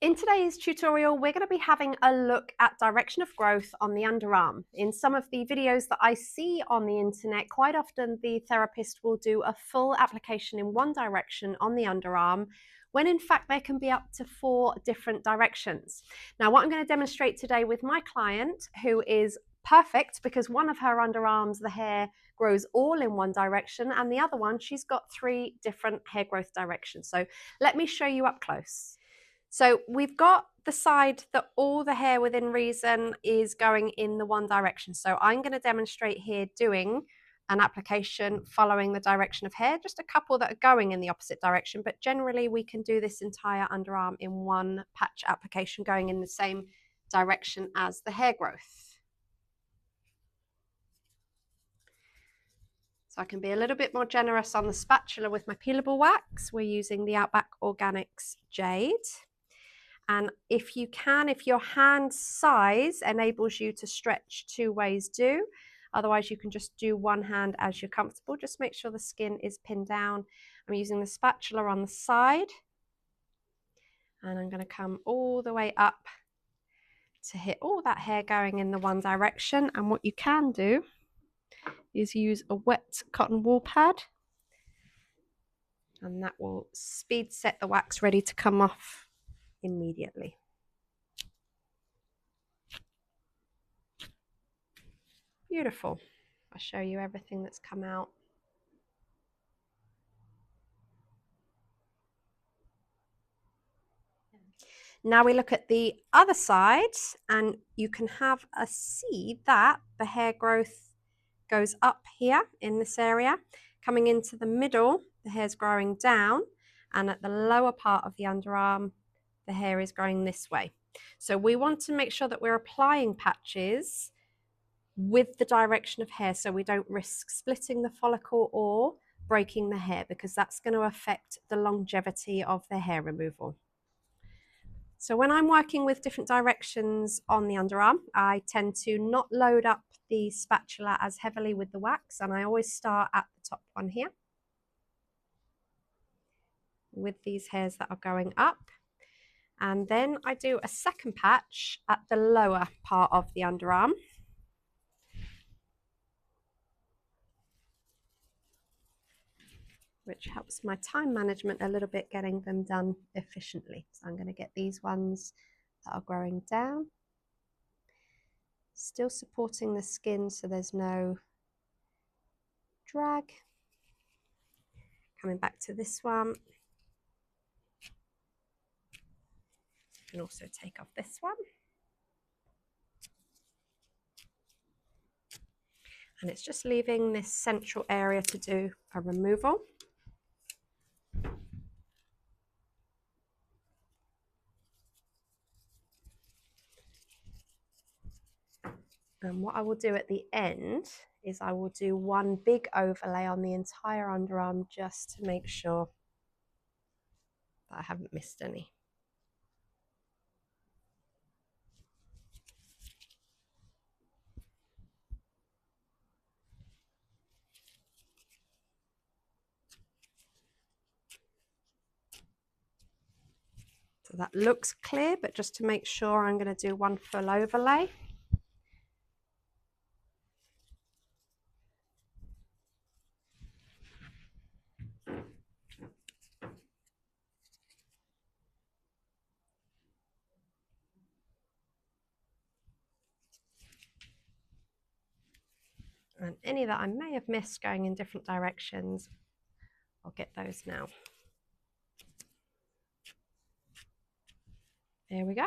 In today's tutorial, we're going to be having a look at direction of growth on the underarm. In some of the videos that I see on the internet, quite often the therapist will do a full application in one direction on the underarm, when in fact there can be up to 4 different directions. Now, what I'm going to demonstrate today with my client, who is perfect because one of her underarms, the hair grows all in one direction, and the other one, she's got 3 different hair growth directions. So let me show you up close. So we've got the side that all the hair within reason is going in the one direction. So I'm going to demonstrate here doing an application following the direction of hair, just a couple that are going in the opposite direction, but generally we can do this entire underarm in one patch application going in the same direction as the hair growth. So I can be a little bit more generous on the spatula with my peelable wax. We're using the Outback Organics Jade. And if you can, if your hand size enables you to stretch 2 ways, do. Otherwise, you can just do one hand as you're comfortable. Just make sure the skin is pinned down. I'm using the spatula on the side. And I'm going to come all the way up to hit all that hair going in the one direction. And what you can do is use a wet cotton wool pad. And that will speed set the wax ready to come off immediately. Beautiful. I'll show you everything that's come out. Now we look at the other side, and you can see that the hair growth goes up here in this area. Coming into the middle, the hair's growing down, and at the lower part of the underarm, the hair is growing this way. So we want to make sure that we're applying patches with the direction of hair so we don't risk splitting the follicle or breaking the hair, because that's going to affect the longevity of the hair removal. So when I'm working with different directions on the underarm, I tend to not load up the spatula as heavily with the wax, and I always start at the top one here with these hairs that are going up. And then I do a second patch at the lower part of the underarm. Which helps my time management a little bit, getting them done efficiently. So I'm going to get these ones that are growing down, still supporting the skin so there's no drag. Coming back to this one. You can also take off this one. And it's just leaving this central area to do a removal. And what I will do at the end is I will do one big overlay on the entire underarm just to make sure that I haven't missed any. So that looks clear, but just to make sure, I'm going to do one full overlay. And any that I may have missed going in different directions, I'll get those now. There we go.